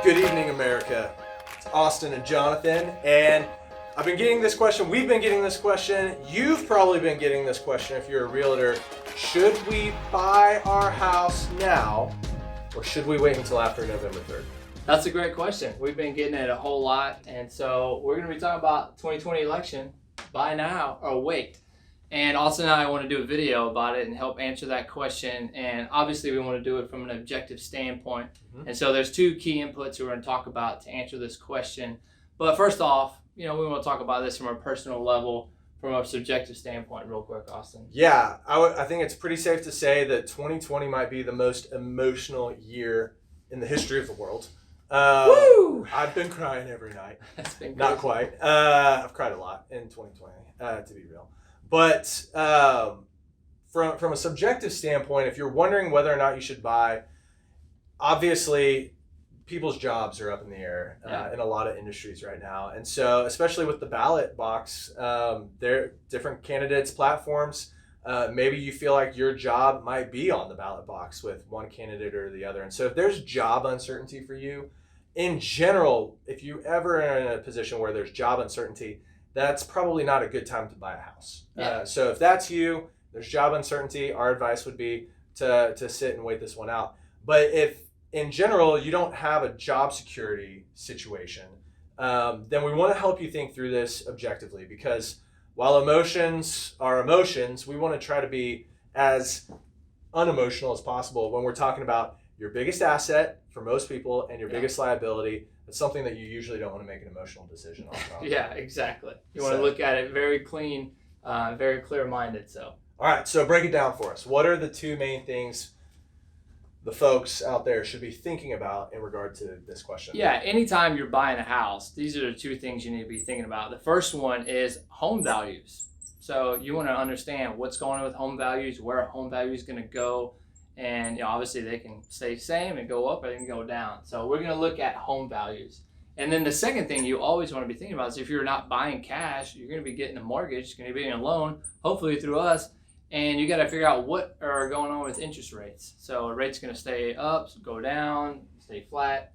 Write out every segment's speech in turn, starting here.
Good evening, America. It's Austin and Jonathan, and I've been getting this question. We've been getting this question. You've probably been getting this question if you're a realtor. Should we buy our house now, or should we wait until after November 3rd? That's a great question. We've been getting it a whole lot, and so we're going to be talking about 2020 election, buy now or wait. And Austin and I want to do a video about it and help answer that question. And obviously we want to do it from an objective standpoint. And so there's two key inputs we're going to talk about to answer this question. But first off, we want to talk about this from a personal level, from a subjective standpoint real quick, Austin. Yeah, I think it's pretty safe to say that 2020 might be the most emotional year in the history of the world. Woo! I've been crying every night. That's been Not quite. I've cried a lot in 2020, to be real. But from a subjective standpoint, if you're wondering whether or not you should buy, obviously people's jobs are up in the air in a lot of industries right now. And so, especially with the ballot box, there are different candidates, platforms. Maybe you feel like your job might be on the ballot box with one candidate or the other. And so if there's job uncertainty for you, in general, if you ever are in a position where there's job uncertainty, that's probably not a good time to buy a house. So if that's you, there's job uncertainty, our advice would be to sit and wait this one out. But if in general you don't have a job security situation, then we want to help you think through this objectively, because while emotions are emotions, we want to try to be as unemotional as possible when we're talking about your biggest asset for most people and your biggest liability. It's something that you usually don't want to make an emotional decision on. Yeah, exactly. You want to look at it very clean, very clear-minded. So. All right, so break it down for us. What are the two main things the folks out there should be thinking about in regard to this question? Yeah, anytime you're buying a house, these are the two things you need to be thinking about. The first one is home values. So you want to understand what's going on with home values, where a home value is going to go. And obviously they can stay the same and go up, or they can go down. So we're going to look at home values. And then the second thing you always want to be thinking about is if you're not buying cash, you're going to be getting a mortgage, you're going to be getting a loan, hopefully through us. And you got to figure out what are going on with interest rates. So a rate's going to stay up, go down, stay flat.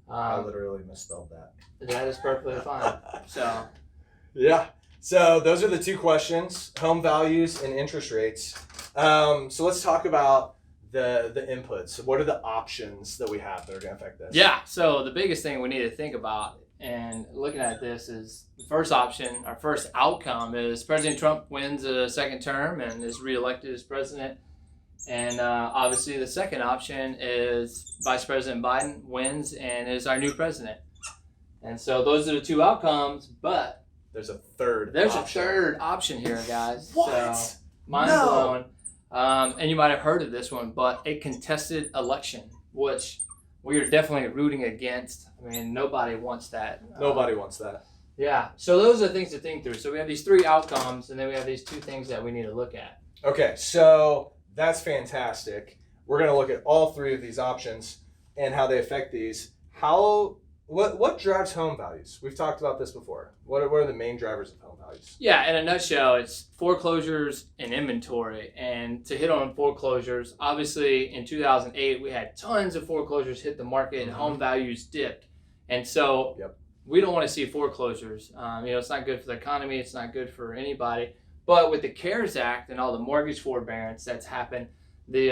I literally misspelled that. That is perfectly fine. So yeah. So those are the two questions: home values and interest rates. So let's talk about the inputs. What are the options that we have that are going to affect this? Yeah. So the biggest thing we need to think about and looking at this is the first option, our first outcome is President Trump wins a second term and is reelected as president. And obviously the second option is Vice President Biden wins and is our new president. And so those are the two outcomes, but there's a third option here, guys. What? So, mind blown. And you might have heard of this one, but a contested election, which we are definitely rooting against. I mean, nobody wants that. Nobody wants that. Yeah. So those are the things to think through. So we have these three outcomes, and then we have these two things that we need to look at. Okay, so that's fantastic. We're going to look at all three of these options and how they affect these. What drives home values? We've talked about this before. What are the main drivers of home values? Yeah, in a nutshell, it's foreclosures and inventory. And to hit on foreclosures, obviously in 2008, we had tons of foreclosures hit the market and home values dipped. And so we don't want to see foreclosures. It's not good for the economy. It's not good for anybody. But with the CARES Act and all the mortgage forbearance that's happened, the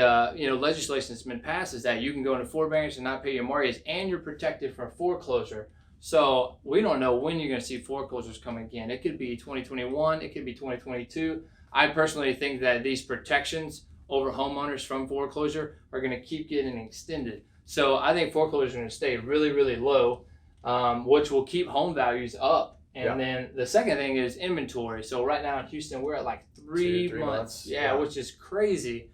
legislation that's been passed is that you can go into forbearance and not pay your mortgage, and you're protected from foreclosure. So we don't know when you're going to see foreclosures come again. It could be 2021, it could be 2022. I personally think that these protections over homeowners from foreclosure are going to keep getting extended. So I think foreclosures are going to stay really, really low, which will keep home values up. And then the second thing is inventory. So right now in Houston, we're at like three months. Yeah, which is crazy.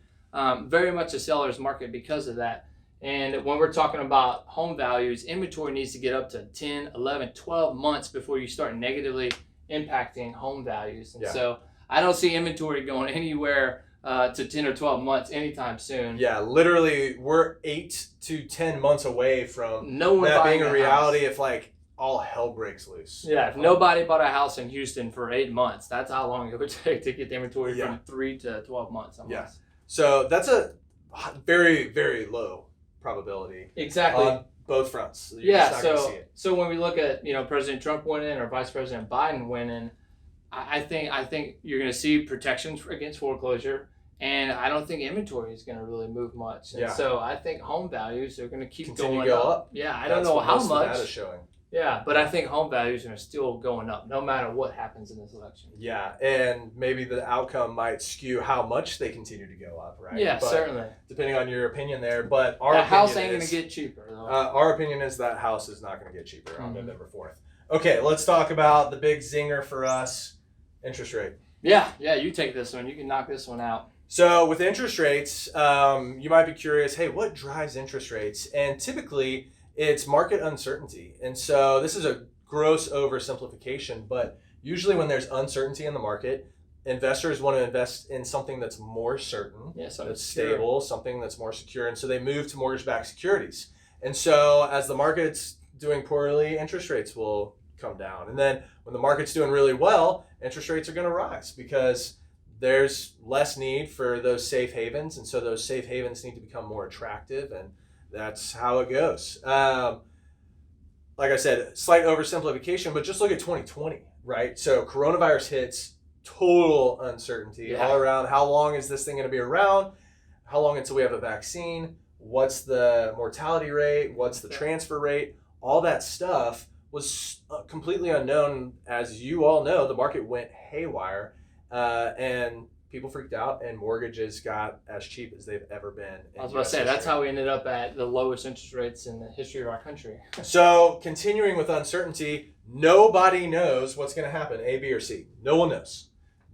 Very much a seller's market because of that. And when we're talking about home values, inventory needs to get up to 10, 11, 12 months before you start negatively impacting home values. And so I don't see inventory going anywhere to 10 or 12 months anytime soon. Yeah, literally we're 8 to 10 months away from that being a reality if all hell breaks loose. Yeah, if nobody bought a house in Houston for 8 months, that's how long it would take to get the inventory from 3 to 12 months. Almost. Yeah. So that's a very, very low probability. Exactly. both fronts. You're just not gonna see it. So when we look at President Trump winning or Vice President Biden winning, I think you're going to see protections against foreclosure, and I don't think inventory is going to really move much. And so I think home values are going to continue going to go up. Yeah, I don't know how much. Data's showing. Yeah, but I think home values are still going up no matter what happens in this election. Yeah, and maybe the outcome might skew how much they continue to go up, right? Yeah, certainly. Depending on your opinion there, but our house ain't going to get cheaper, though. Our opinion is that house is not going to get cheaper on November 4th. Okay, let's talk about the big zinger for us, interest rate. Yeah, you take this one. You can knock this one out. So with interest rates, you might be curious, hey, what drives interest rates? And typically, it's market uncertainty. And so this is a gross oversimplification, but usually when there's uncertainty in the market, investors want to invest in something that's more certain, that's stable, something that's more secure. And so they move to mortgage-backed securities. And so as the market's doing poorly, interest rates will come down. And then when the market's doing really well, interest rates are going to rise because there's less need for those safe havens. And so those safe havens need to become more attractive, and that's how it goes. Like I said, slight oversimplification, but just look at 2020, right? So coronavirus hits, total uncertainty all around. How long is this thing going to be around? How long until we have a vaccine? What's the mortality rate? What's the transfer rate? All that stuff was completely unknown. As you all know, the market went haywire, and people freaked out, and mortgages got as cheap as they've ever been. I was about to say, that's how we ended up at the lowest interest rates in the history of our country. So continuing with uncertainty, nobody knows what's going to happen, A, B, or C. No one knows.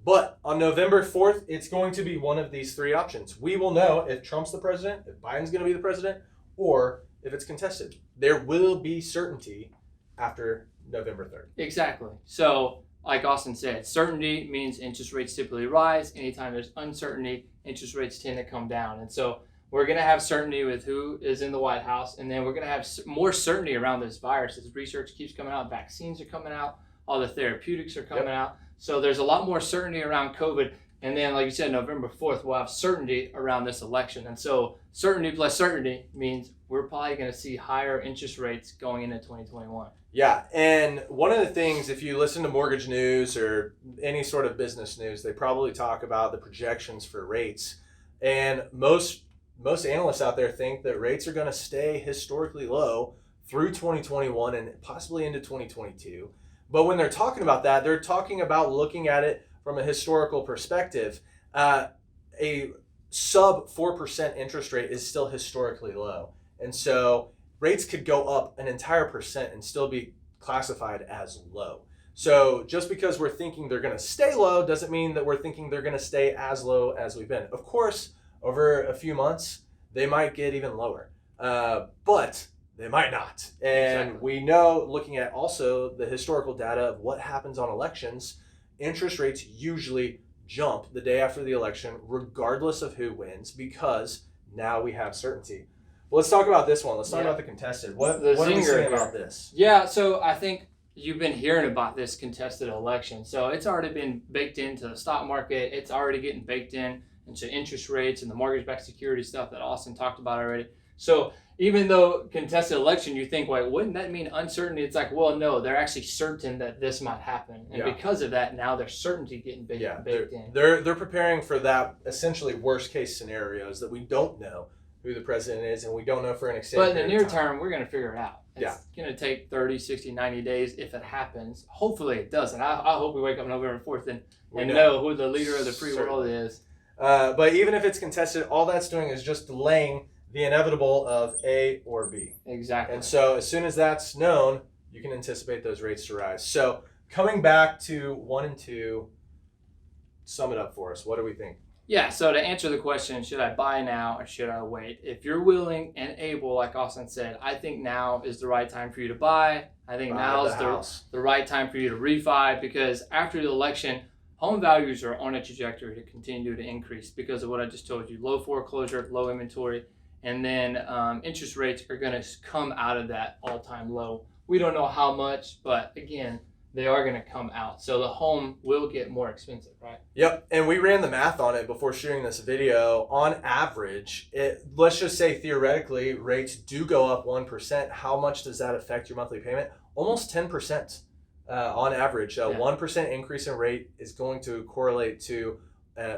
But on November 4th, it's going to be one of these three options. We will know if Trump's the president, if Biden's going to be the president, or if it's contested. There will be certainty after November 3rd. Exactly. So like Austin said, certainty means interest rates typically rise. Anytime there's uncertainty, interest rates tend to come down. And so we're going to have certainty with who is in the White House, and then we're going to have more certainty around this virus as research keeps coming out, vaccines are coming out, all the therapeutics are coming out. So there's a lot more certainty around COVID. And then, like you said, November 4th, we'll have certainty around this election. And so certainty plus certainty means we're probably going to see higher interest rates going into 2021. Yeah, and one of the things, if you listen to mortgage news or any sort of business news, they probably talk about the projections for rates. And most analysts out there think that rates are going to stay historically low through 2021 and possibly into 2022. But when they're talking about that, they're talking about looking at it from a historical perspective. A sub 4% interest rate is still historically low. And so rates could go up an entire percent and still be classified as low. So just because we're thinking they're going to stay low doesn't mean that we're thinking they're going to stay as low as we've been. Of course, over a few months, they might get even lower, but they might not. And we know, looking at also the historical data of what happens on elections, interest rates usually jump the day after the election, regardless of who wins, because now we have certainty. Well, let's talk about this one. Let's talk about the contested. What are we saying about this? Yeah, so I think you've been hearing about this contested election. So it's already been baked into the stock market. It's already getting baked into interest rates and the mortgage-backed security stuff that Austin talked about already. So even though contested election, you think, well, wouldn't that mean uncertainty? It's like, well, no, they're actually certain that this might happen. And because of that, now there's certainty getting baked in. They're preparing for that essentially worst-case scenarios that we don't know who the president is, and we don't know for an extent. But in the near term, we're going to figure it out. It's going to take 30, 60, 90 days if it happens. Hopefully it doesn't. I hope we wake up November 4th and know who the leader of the free world is. But even if it's contested, all that's doing is just delaying the inevitable of A or B. Exactly. And so as soon as that's known, you can anticipate those rates to rise. So coming back to 1 and 2, sum it up for us. What do we think? Yeah, so to answer the question, should I buy now or should I wait? If you're willing and able, like Austin said, I think now is the right time for you to buy. I think now is the right time for you to refi, because after the election, home values are on a trajectory to continue to increase because of what I just told you. Low foreclosure, low inventory, and then interest rates are going to come out of that all-time low. We don't know how much, but again, they are going to come out. So the home will get more expensive, right? Yep, and we ran the math on it before shooting this video. On average, let's just say theoretically rates do go up 1%. How much does that affect your monthly payment? Almost 10% on average. 1% increase in rate is going to correlate to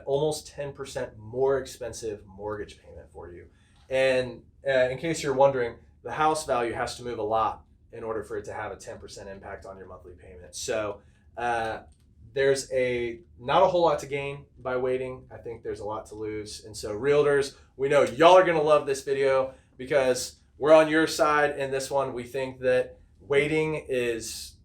almost 10% more expensive mortgage payment for you. And in case you're wondering, the house value has to move a lot in order for it to have a 10% impact on your monthly payment. So there's not a whole lot to gain by waiting. I think there's a lot to lose. And so realtors, we know y'all are going to love this video because we're on your side in this one. We think that waiting is,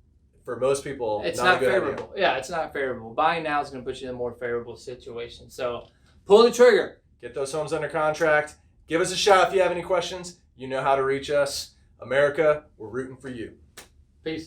for most people, it's not a good favorable. idea. Yeah, it's not favorable. Buying now is going to put you in a more favorable situation. So pull the trigger. Get those homes under contract. Give us a shout if you have any questions. You know how to reach us. America, we're rooting for you. Peace.